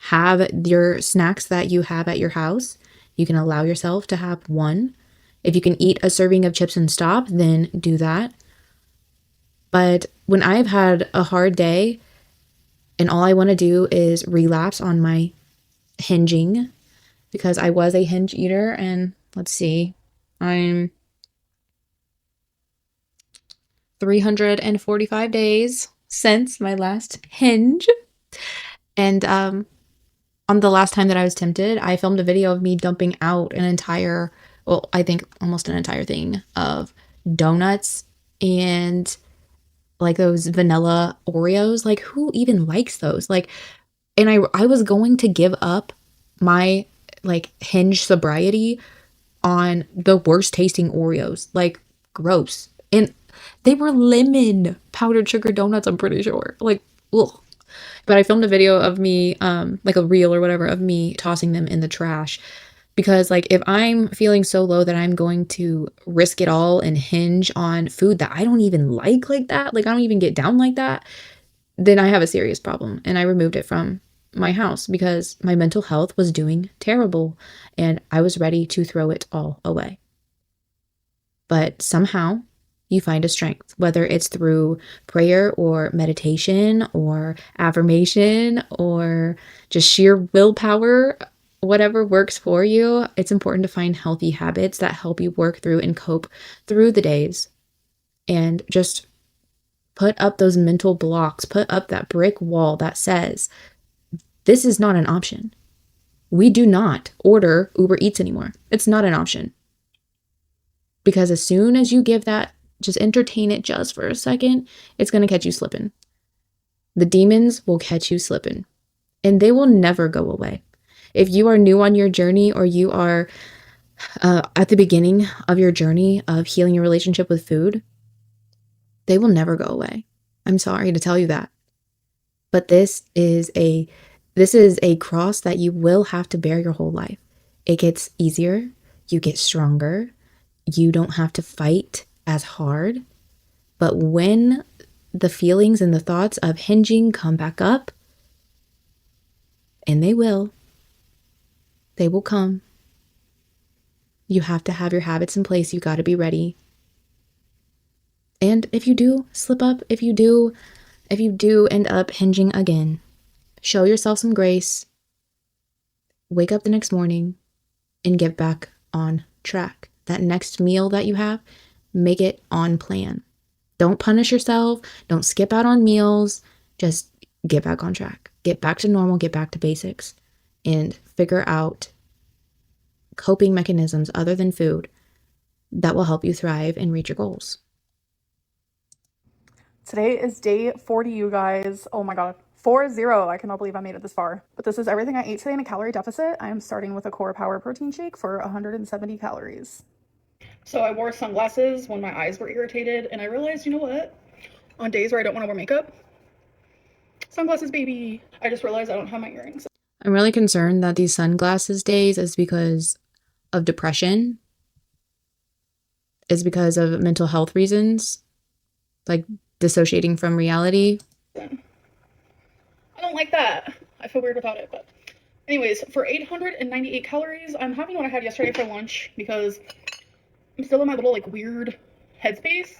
have your snacks that you have at your house. You can allow yourself to have one. If you can eat a serving of chips and stop, then do that. But when I've had a hard day and all I want to do is relapse on my hinging, because I was a hinge eater, and let's see, I'm 345 days since my last hinge. And on the last time that I was tempted, I filmed a video of me dumping out an entire, well, I think almost an entire thing of donuts and like those vanilla Oreos. Like, who even likes those? Like, and I was going to give up my like hinge sobriety on the worst tasting Oreos. Like, gross. And they were lemon powdered sugar donuts, I'm pretty sure. Like, ugh. But I filmed a video of me, like a reel or whatever, of me tossing them in the trash. Because, like, if I'm feeling so low that I'm going to risk it all and hinge on food that I don't even like that, like, I don't even get down like that, then I have a serious problem. And I removed it from my house because my mental health was doing terrible and I was ready to throw it all away. But somehow you find a strength, whether it's through prayer or meditation or affirmation or just sheer willpower, whatever works for you. It's important to find healthy habits that help you work through and cope through the days and just put up those mental blocks, put up that brick wall that says, this is not an option. We do not order Uber Eats anymore. It's not an option. Because as soon as you give that, just entertain it just for a second, it's going to catch you slipping. The demons will catch you slipping. And they will never go away. If you are new on your journey or you are at the beginning of your journey of healing your relationship with food, they will never go away. I'm sorry to tell you that. But this is a cross that you will have to bear your whole life. It gets easier. You get stronger. You don't have to fight as hard. But when the feelings and the thoughts of hinging come back up, and they will. They will come. You have to have your habits in place. You got to be ready. And if you do slip up, if you do end up hinging again, show yourself some grace. Wake up the next morning and get back on track. That next meal that you have, make it on plan. Don't punish yourself. Don't skip out on meals. Just get back on track. Get back to normal, get back to basics, and figure out coping mechanisms other than food that will help you thrive and reach your goals. Today is day 40, you guys. Oh my god. 40. I cannot believe I made it this far. But this is everything I ate today in a calorie deficit. I am starting with a Core Power protein shake for 170 calories. So I wore sunglasses when my eyes were irritated, and I realized, you know what? On days where I don't want to wear makeup, sunglasses, baby. I just realized I don't have my earrings. I'm really concerned that these sunglasses days is because of depression. Is because of mental health reasons, like dissociating from reality. I don't like that. I feel weird without it, but anyways, for 898 calories, I'm having what I had yesterday for lunch because I'm still in my little like weird headspace.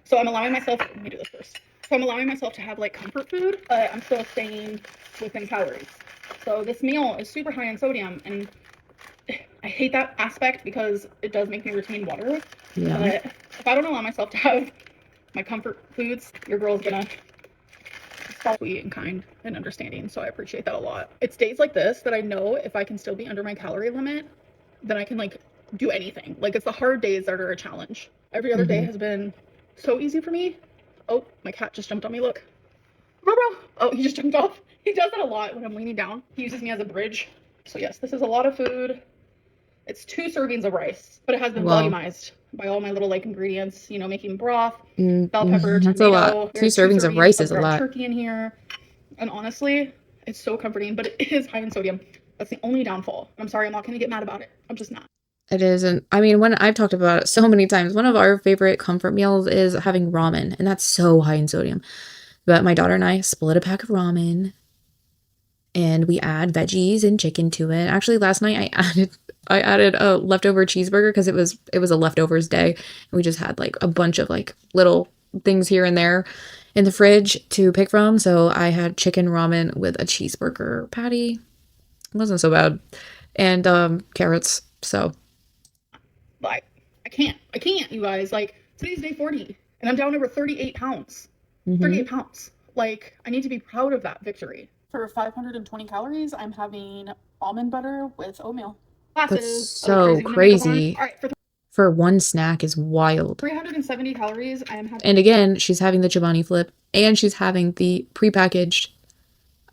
So I'm allowing myself, let me do this first. So I'm allowing myself to have like comfort food, but I'm still staying within calories. So this meal is super high in sodium, and I hate that aspect because it does make me retain water. Yeah. But if I don't allow myself to have my comfort foods, your girl's gonna stop sweet and kind and understanding. So I appreciate that a lot. It's days like this that I know if I can still be under my calorie limit, then I can like do anything. Like it's the hard days that are a challenge. Every other day has been so easy for me. Oh, my cat just jumped on me. Look. Bro. Oh, he just jumped off. He does that a lot when I'm leaning down. He uses me as a bridge. So yes, this is a lot of food. It's 2 servings of rice, but it has been volumized by all my little like ingredients, you know, making broth, bell pepper, That's tomato. a lot. 2 servings of rice is a lot. Turkey in here. And honestly, it's so comforting, but it is high in sodium. That's the only downfall. I'm sorry, I'm not going to get mad about it. I'm just not. It is. And I mean, when I've talked about it so many times, one of our favorite comfort meals is having ramen, and that's so high in sodium. But my daughter and I split a pack of ramen, and we add veggies and chicken to it. Actually, last night I added a leftover cheeseburger because it was a leftovers day. And we just had like a bunch of like little things here and there in the fridge to pick from. So I had chicken ramen with a cheeseburger patty. It wasn't so bad. And carrots. So Like, I can't, you guys. Like, today's day 40, and I'm down over 38 pounds. 38 pounds. Like, I need to be proud of that victory. For 520 calories, I'm having almond butter with oatmeal. That's so crazy. All right, for one snack is wild. 370 calories, I am having. And again, she's having the Chobani flip, and she's having the prepackaged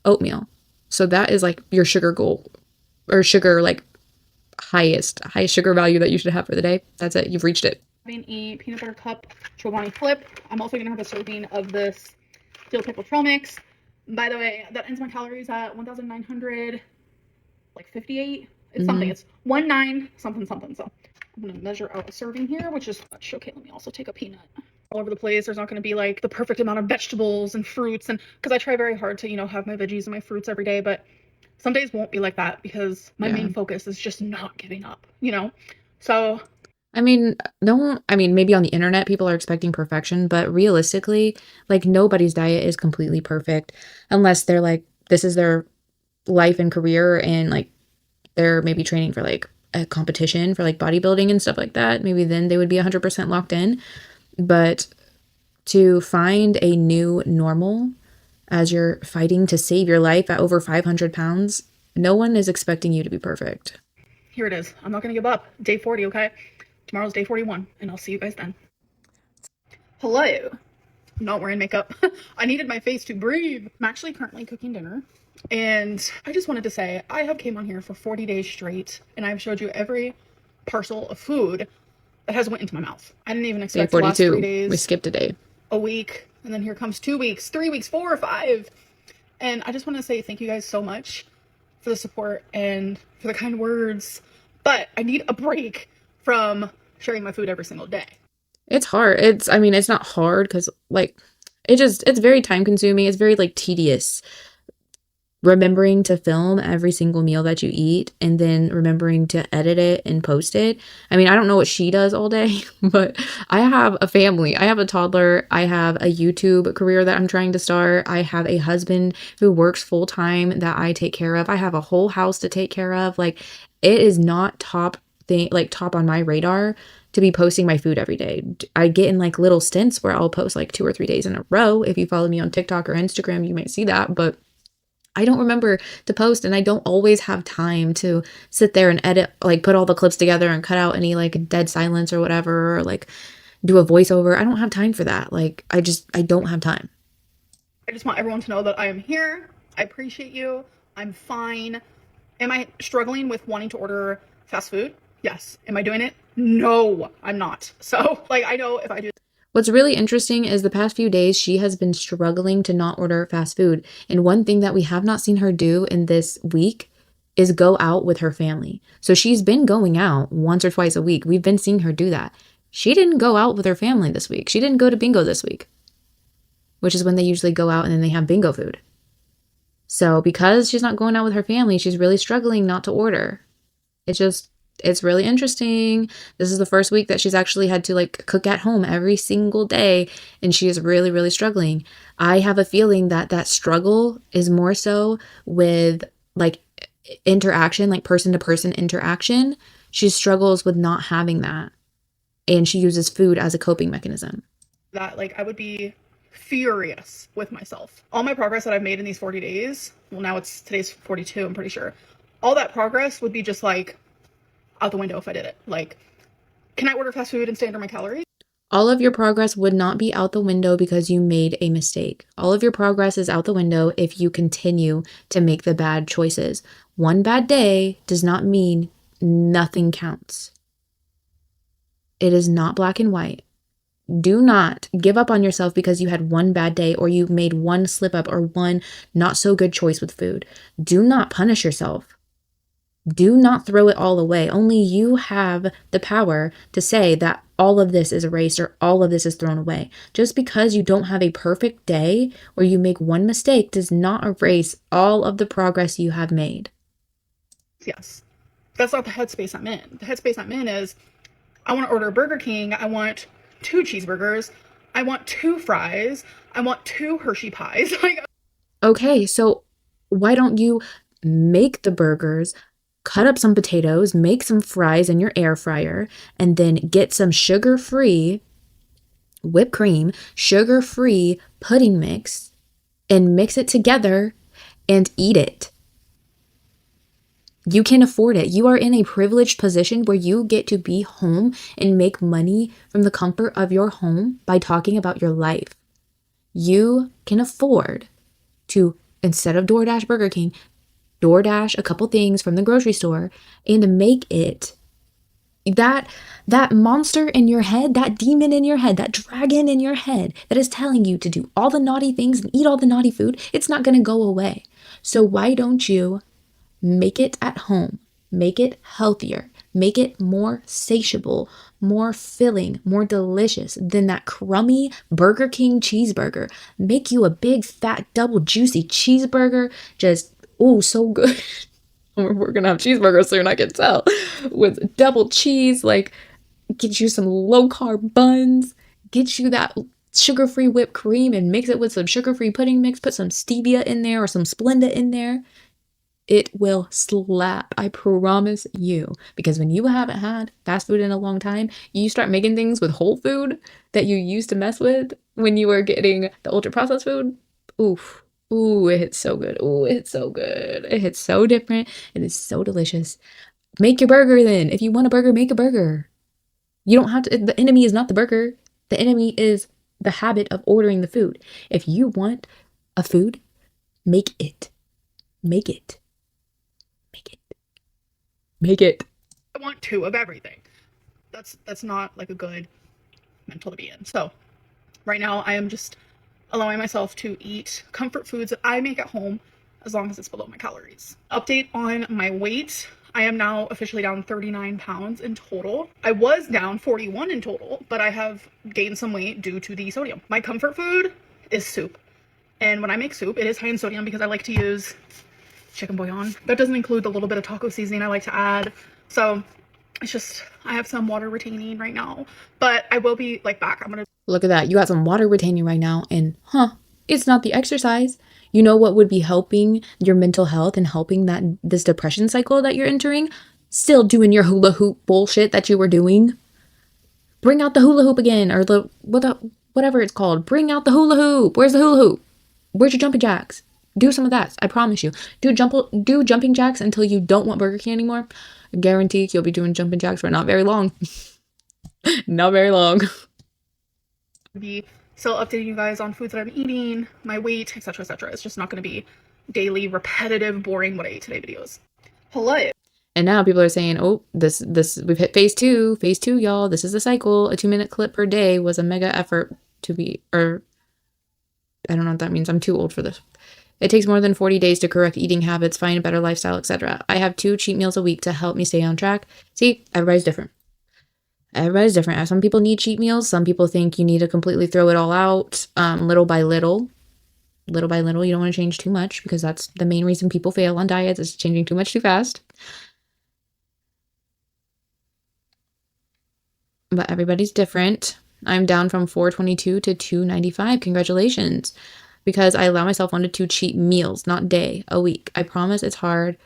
oatmeal. So that is like your sugar goal, or sugar like highest sugar value that you should have for the day. That's it. You've reached it. Having a peanut butter cup Chobani flip. I'm also gonna have a serving of this dill pickle trail mix. By the way, that ends my calories at 1,958. It's something. It's 19 something. So I'm gonna measure out a serving here, which is much. Okay, let me also take a peanut. All over the place. There's not going to be like the perfect amount of vegetables and fruits, and because I try very hard to, you know, have my veggies and my fruits every day, but some days won't be like that because my main focus is just not giving up, you know. So I mean, maybe on the internet people are expecting perfection, but realistically, like nobody's diet is completely perfect unless they're like, this is their life and career, and like they're maybe training for like a competition for like bodybuilding and stuff like that. Maybe then they would be 100% locked in. But to find a new normal as you're fighting to save your life at over 500 pounds, no one is expecting you to be perfect. Here it is. I'm not going to give up. Day 40, okay? Tomorrow's day 41, and I'll see you guys then. Hello. I'm not wearing makeup. I needed my face to breathe. I'm actually currently cooking dinner, and I just wanted to say I have came on here for 40 days straight, and I've showed you every parcel of food that has went into my mouth. I didn't even expect the last 3 days. We skipped a day. A week, and then here comes 2 weeks, 3 weeks, 4 or 5. And I just want to say thank you guys so much for the support and for the kind words. But I need a break from sharing my food every single day. It's hard. It's not hard because like it's very time consuming. It's very like tedious. remembering to film every single meal that you eat and then remembering to edit it and post it. I mean, I don't know what she does all day, but I have a family. I have a toddler. I have a YouTube career that I'm trying to start. I have a husband who works full time that I take care of. I have a whole house to take care of. Like, it is not top on my radar to be posting my food every day. I get in like little stints where I'll post like 2 or 3 days in a row. If you follow me on TikTok or Instagram, you might see that, but I don't remember to post, and I don't always have time to sit there and edit, like put all the clips together and cut out any like dead silence or whatever, or like do a voiceover. I don't have time for that. Like, I don't have time. I just want everyone to know that I am here. I appreciate you. I'm fine. Am I struggling with wanting to order fast food? Yes. Am I doing it? No, I'm not. So, like, I know if I do. What's really interesting is the past few days she has been struggling to not order fast food. And one thing that we have not seen her do in this week is go out with her family. So she's been going out once or twice a week. We've been seeing her do that. She didn't go out with her family this week. She didn't go to bingo this week, which is when they usually go out and then they have bingo food. So because she's not going out with her family, she's really struggling not to order. It's really interesting. This is the first week that she's actually had to like cook at home every single day, and she is really, really struggling. I have a feeling that that struggle is more so with like interaction, like person to person interaction. She struggles with not having that, and she uses food as a coping mechanism. That, like, I would be furious with myself. All my progress that I've made in these 40 days, well, now today's 42, I'm pretty sure. All that progress would be just like out the window if I did it. Like, can I order fast food and stay under my calories? All of your progress would not be out the window because you made a mistake. All of your progress is out the window if you continue to make the bad choices. One bad day does not mean nothing counts. It is not black and white. Do not give up on yourself because you had one bad day or you made one slip up or one not so good choice with food. Do not punish yourself. Do not throw it all away. Only you have the power to say that all of this is erased or all of this is thrown away. Just because you don't have a perfect day or you make one mistake does not erase all of the progress you have made. Yes. That's not the headspace I'm in. The headspace I'm in is I want to order Burger King. I want 2 cheeseburgers. I want 2 fries. I want 2 Hershey pies. Like, okay, so why don't you make the burgers, cut up some potatoes, make some fries in your air fryer, and then get some sugar-free whipped cream, sugar-free pudding mix, and mix it together and eat it. You can afford it. You are in a privileged position where you get to be home and make money from the comfort of your home by talking about your life. You can afford to, instead of DoorDash Burger King, DoorDash a couple things from the grocery store and make it. That monster in your head, that demon in your head, that dragon in your head that is telling you to do all the naughty things and eat all the naughty food, it's not going to go away. So why don't you make it at home? Make it healthier. Make it more satiable, more filling, more delicious than that crummy Burger King cheeseburger. Make you a big, fat, double juicy cheeseburger. Just, oh, so good. We're going to have cheeseburgers soon, I can tell. With double cheese, like, get you some low-carb buns. Get you that sugar-free whipped cream and mix it with some sugar-free pudding mix. Put some stevia in there or some Splenda in there. It will slap, I promise you. Because when you haven't had fast food in a long time, you start making things with whole food that you used to mess with when you were getting the ultra-processed food. Oof. Ooh, it hits so good. Ooh, it hits so good. It hits so different. It is so delicious. Make your burger then. If you want a burger, make a burger. You don't have to, the enemy is not the burger. The enemy is the habit of ordering the food. If you want a food, make it. Make it. Make it. Make it. I want 2 of everything. That's not like a good mental to be in. So right now I am just allowing myself to eat comfort foods that I make at home as long as it's below my calories. Update on my weight. I am now officially down 39 pounds in total. I was down 41 in total, but I have gained some weight due to the sodium. My comfort food is soup. And when I make soup, it is high in sodium because I like to use chicken bouillon. That doesn't include the little bit of taco seasoning I like to add. So it's just, I have some water retaining right now, but I will be like back. I'm gonna Look at that. You got some water retaining right now, and it's not the exercise. You know what would be helping your mental health and helping that this depression cycle that you're entering? Still doing your hula hoop bullshit that you were doing. Bring out the hula hoop again, or whatever it's called. Bring out the hula hoop. Where's the hula hoop? Where's your jumping jacks? Do some of that. I promise you. Do jumping jacks until you don't want Burger King anymore. I guarantee you'll be doing jumping jacks for not very long. Not very long. be still updating you guys on foods that I'm eating, my weight, etc., etc. It's just not going to be daily, repetitive, boring what I ate today videos. Hello. And now people are saying, oh, this we've hit phase two, y'all. This is the cycle. A 2-minute clip per day was a mega effort to be, or I don't know what that means. I'm too old for this. It takes more than 40 days to correct eating habits, find a better lifestyle, etc. I have 2 cheat meals a week to help me stay on track. See, everybody's different. Everybody's different. Some people need cheat meals. Some people think you need to completely throw it all out, little by little. Little by little. You don't want to change too much, because that's the main reason people fail on diets, is changing too much too fast. But everybody's different. I'm down from 422 to 295. Congratulations. Because I allow myself 1 to 2 cheat meals, not day, a week. I promise it's hard,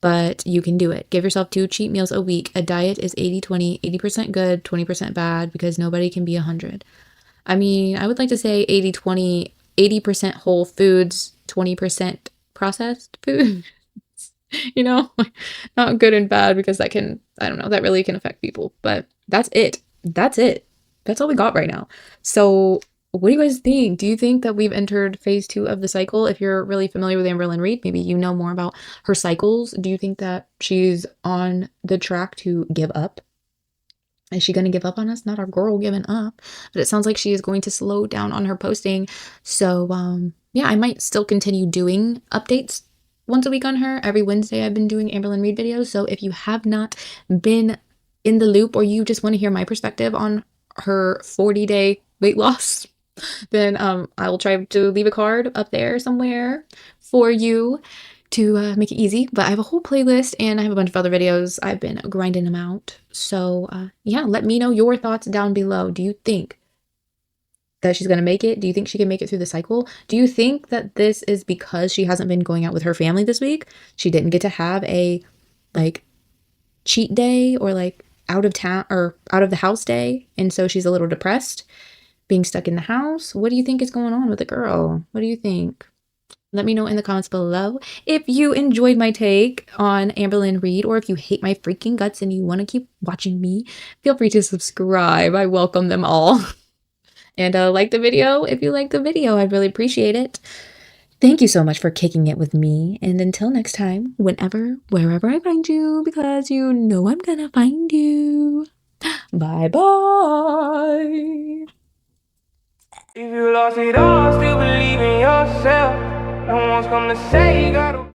but you can do it. Give yourself 2 cheat meals a week. A diet is 80-20, 80% good, 20% bad, because nobody can be 100. I mean, I would like to say 80-20, 80% whole foods, 20% processed food. You know, not good and bad, because that can, I don't know, that really can affect people. But that's it. That's it. That's all we got right now. So what do you guys think? Do you think that we've entered phase 2 of the cycle? If you're really familiar with Amberlynn Reid, maybe you know more about her cycles. Do you think that she's on the track to give up? Is she going to give up on us? Not our girl giving up, but it sounds like she is going to slow down on her posting. So, yeah, I might still continue doing updates once a week on her. Every Wednesday I've been doing Amberlynn Reid videos. So if you have not been in the loop, or you just want to hear my perspective on her 40-day weight loss, then I will try to leave a card up there somewhere for you to make it easy. But I have a whole playlist, and I have a bunch of other videos. I've been grinding them out. So yeah, let me know your thoughts down below. Do you think that she's going to make it? Do you think she can make it through the cycle? Do you think that this is because she hasn't been going out with her family this week? She didn't get to have a like cheat day, or like out of town or out of the house day, and so she's a little depressed being stuck in the house? What do you think is going on with the girl? What do you think? Let me know in the comments below. If you enjoyed my take on Amberlynn Reid, or if you hate my freaking guts and you want to keep watching me, feel free to subscribe. I welcome them all. And like the video if you like the video. I'd really appreciate it. Thank you so much for kicking it with me. And until next time, whenever, wherever I find you, because you know I'm gonna find you. Bye-bye. If you lost it all, still believe in yourself. No one's come to say you gotta